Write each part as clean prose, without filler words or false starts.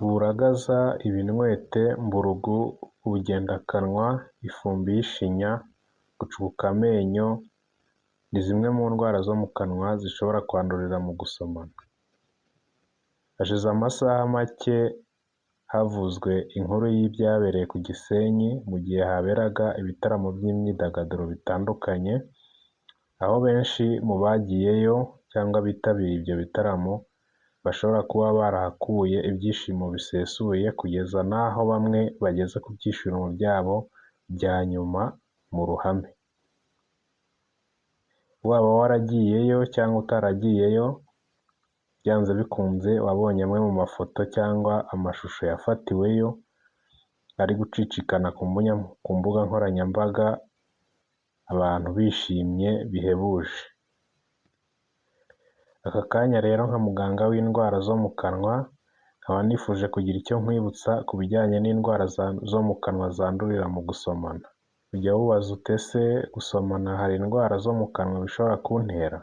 Uburagaza, ibinwete, mburugu, ubugendakanwa, ifumbi y'ishinya, gucukuka amenyo ni zimwe mu ndwara zo mu kanwa zishobora kwandurira mu gusomana. Hashize amasaha make havuzwe inkuru y'ibyabereye ku Gisenyi mu gihe haberaga ibitaramo by'imyidagaduro bitandukanye, aho benshi mu bagiyeyo cyangwa bitabiriye ibyo bitaramo bashobora kuba barahakuye ibyishimo bisesuye, kugeza n'aho bamwe bageze ku byishimo byabo bya nyuma mu ruhame. Waba waragiyeyo cyangwa utaragiyeyo, byanze bikunze wabonye amwe mu mafoto cyangwa amashusho yafatiweyo ari gucicikana ku mbuga nkoranyambaga, abantu bishimye bihebuje. Aka kanya rero nka muganga w'indwara zo mu kanwa, nkaba nifuje kugira icyo nkwibutsa ku bijyanye n'indwara zo mu kanwa zandurira mu gusomana. Ujya wubaza ute ese gusomana hari indwara zo mu kanwa bishobora kuntera?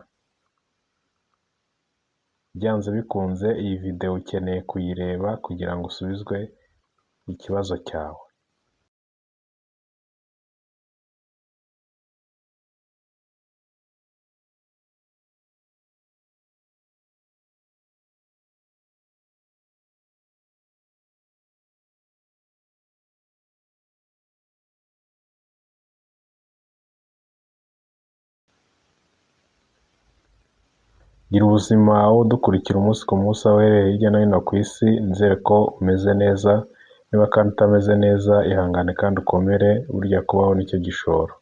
Byanze bikunze iyi video ukeneye kuyireba kugira ngo usubizwe ikibazo cyawe. Gira ubuzima wowe udukurikira umunsi ku munsi aho uherereye hirya no hino ku isi, nizere ko umeze neza, niba kandi utameze neza ihangane kandi ukomere, burya kubaho nicyo gishoro.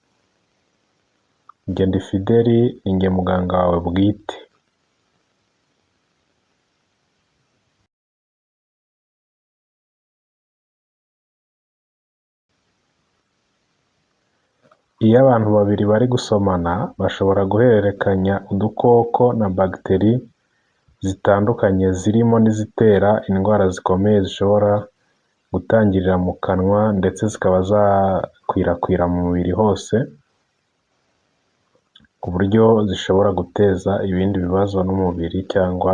Njye ndi Fideli, ni njye muganga wawe bwite. Iyo abantu babiri bari gusomana bashobora guhererekanya udukoko na bagiteri zitandukanye, zirimo n'izitera indwara zikomeye zishobora gutangirira mu kanwa ndetse zikaba zakwirakwira mu mubiri hose, ku buryo zishobora guteza ibindi bibazo n'umubiri cyangwa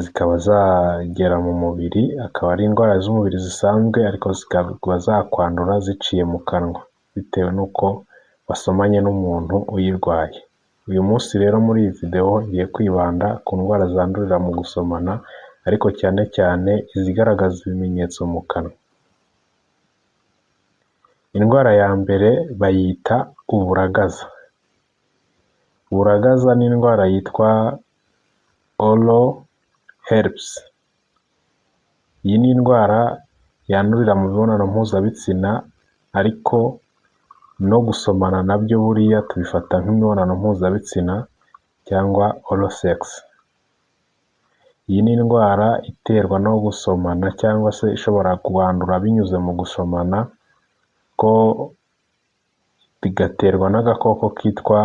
zikaba zagera mu mubiri, akaba ari indwara z'umubiri zisanzwe ariko zikaba zakwandura ziciye mu kanwa bitewe n'uko wasomanye n'umuntu uyirwaye. Uyu munsi rero muri iyi video ngiye kwibanda ku ndwara zandurira mu gusomana, ariko cyane cyane izigaragaza ibimenyetso mu kanwa. Indwara ya mbere bayita uburagaza. Uburagaza ni indwara yitwa oral herpes. Iyi ni indwara yandurira mu mibonano mpuzabitsina, ariko no gusomana nabyo buriya tubifata nk'imibonano mpuzabitsina cyangwa oral sex. Iyi ni indwara iterwa no gusomana cyangwa se ishobora kwandura binyuze mu gusomana, ko bigaterwa n'agakoko kitwa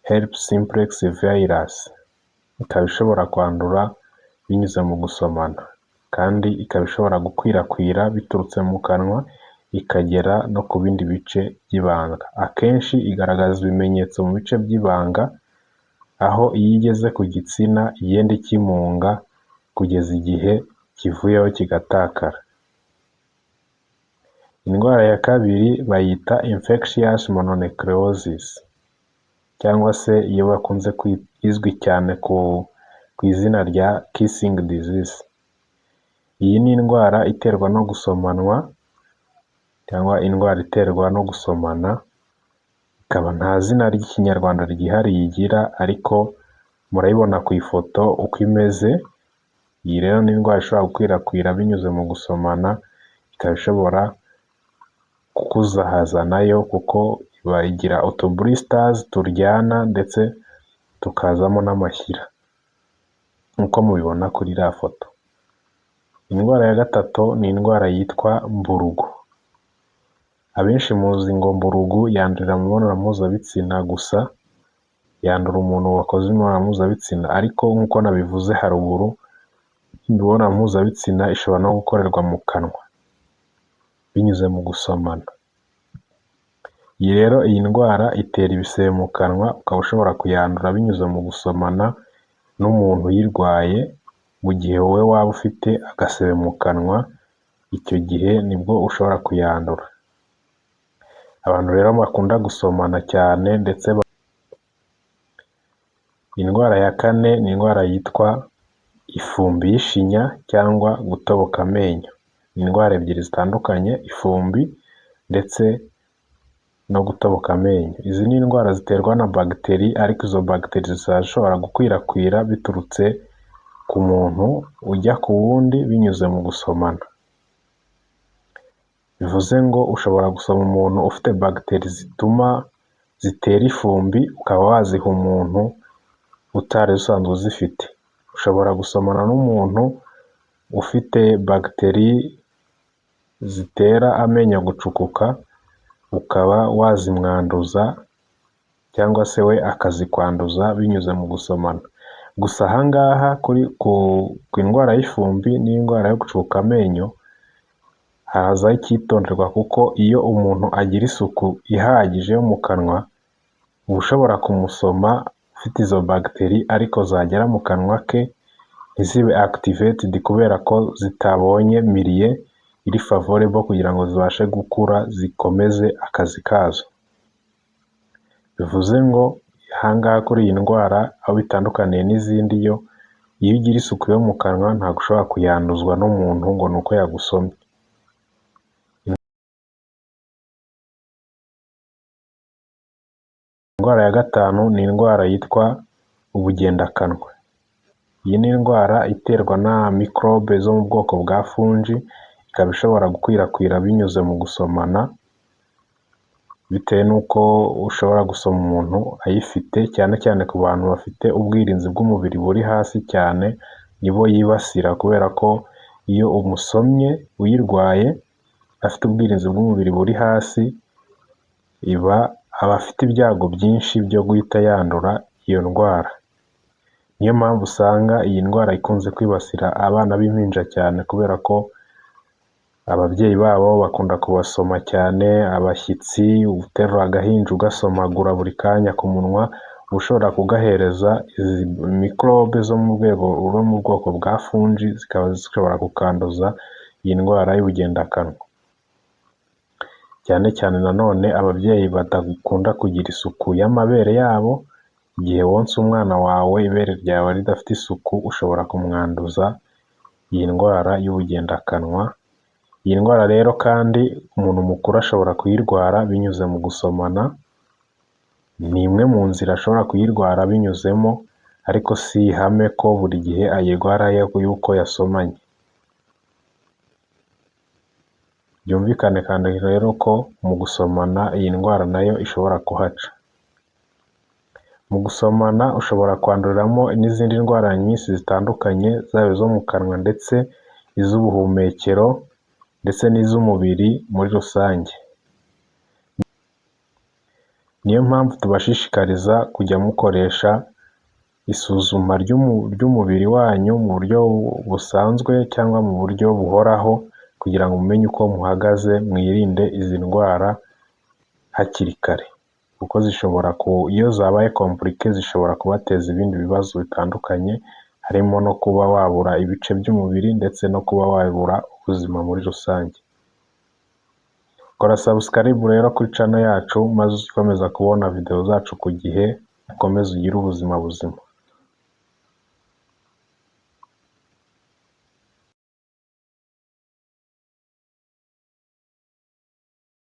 herpes simplex virus. Ikaba ishobora kwandura binyuze mu gusomana, kandi ikaba ishobora gukwirakwira biturutse mu kanwa ikagera no ku bindi bice by'ibanga. Akenshi igaragaza ibimenyetso mu bice by'ibanga, aho iyo igeze ku gitsina igenda ikimunga kugeza igihe kivuyeho kigatakara. Indwara ya kabiri bayita infectious mononucleosis, cyangwa se iyo bakunze izwi cyane ku izina rya kissing disease. Iyi ni indwara iterwa no gusomanwa cyangwa indwara iterwa no gusomana, ikaba nta zina ry'ikinyarwanda ryihariye igira, ariko murayibona ku ifoto uko imeze. Iyi rero ni indwara ishobora gukwirakwira binyuze mu gusomana, ikaba ishobora kukuzahaza nayo kuko igira utublisters turyana ndetse tukazamo n'amashyira nk'uko mubibona kuri iriya foto. Indwara ya gatatu ni indwara yitwa mburugu. Abenshi muzi ngo mburugu yandurira mu mibonano mpuzabitsina gusa, yandura umuntu wakoze imibonano mpuzabitsina, ariko nk'uko nabivuze haruguru, imibonano mpuzabitsina ishobora no gukorerwa mu kanwa binyuze mu gusomana. Iyi ndwara itera ibisebe mu kanwa, ukaba ushobora kuyandura binyuze mu gusomana n'umuntu uyirwaye, mu gihe wowe waba ufite agasebe mu kanwa, icyo gihe nibwo ushobora kuyandura. Abantu rero bakunda gusomana cyane ndetse indwara ya kane ni indwara yitwa ifumbi y'ishinya cyangwa gutoboka amenyo. Ni indwara ebyiri zitandukanye, ifumbi ndetse no gutoboka amenyo. Izi ni indwara ziterwa na bagiteri, ariko izo bagiteri zishobora gukwirakwira biturutse ku muntu ujya ku wundi binyuze mu gusomana. Bivuze ngo ushobora gusoma umuntu ufite bagiteri zitera ifumbi, ukaba waziha umuntu utari usanzwe uzifite. Ushobora gusomana n'umuntu ufite bagiteri zitera amenyo gucukuka, ukaba wazimwanduza cyangwa se we akazikwanduza binyuze mu gusomana. Gusa aha ngaha ku indwara y'ifumbi n'indwara yo gucukuka amenyo hazaho icyitonderwa, kuko iyo umuntu agira isuku ihagije yo mu kanwa, uba ushobora kumusoma ufite izo bagiteri, ariko zagera mu kanwa ke ntizibe activated kubera ko zitabonye miliye iri favorable kugira ngo zibashe gukura zikomeze akazi kazo. Bivuze ngo aha ngaha kuri iyi ndwara aho bitandukaniye n'izindi, iyo ugira isuku yo mu kanwa ntabwo ushobora kuyanduzwa n'umuntu ngo ni uko yagusomye. Indwara ya gatanu ni indwara yitwa ubugendakanwa. Iyi ni indwara iterwa na mikorobe zo mu bwoko bwa fungi, ikaba ishobora gukwirakwira binyuze mu gusomana, bitewe n'uko ushobora gusoma umuntu ayifite, cyane cyane ku bantu bafite ubwirinzi bw'umubiri buri hasi cyane, nibo yibasira, kubera ko iyo umusomye uyirwaye afite ubwirinzi bw'umubiri buri hasi, aba afite ibyago byinshi byo guhita yandura iyo ndwara. Niyo mpamvu usanga iyi ndwara ikunze kwibasira abana b'impinja cyane, kubera ko ababyeyi babo bakunda kubasoma cyane. Abashyitsi, uterura agahinja ugasomagura buri kanya ku munwa, uba ushobora kugahereza izi mikorobe zo mu bwoko bwa fungi, zikaba zishobora kukanduza iyi ndwara y'ubugendakanwa. Cyane cyane nanone ababyeyi badakunda kugira isuku y'amabere yabo, igihe wonsa umwana wawe ibere ryawe ridafite isuku, ushobora kumwanduza iyi ndwara y'ubugendakanwa. Iyi ndwara rero kandi umuntu mukuru ashobora kuyirwara binyuze mu gusomana. Ni imwe mu nzira ashobora kuyirwara binyuzemo, ariko si ihame ko buri gihe ayirwara yuko yasomanye. Byumvikane kandi rero ko mu gusomana iyi ndwara nayo ishobora kuhaca. Mu gusomana ushobora kwanduriramo n'izindi ndwara nyinshi zitandukanye, zaba izo mu kanwa ndetse iz'ubuhumekero ndetse n'iz'umubiri muri rusange. Niyo mpamvu tubashishikariza kujya mukoresha isuzuma ry'umubiri wanyu mu buryo busanzwe cyangwa mu buryo buhoraho, kugira ngo mumenye uko muhagaze, mwirinde izi ndwara hakiri kare, kuko iyo zabaye komplike zishobora kubateza ibindi bibazo bitandukanye, harimo no kuba wabura ibice by'umubiri ndetse no kuba wabura ubuzima muri rusange. Kora subscribe rero kuri channel yacu, maze ukomeza kubona video zacu ku gihe, ukomeze ugire ubuzima buzima.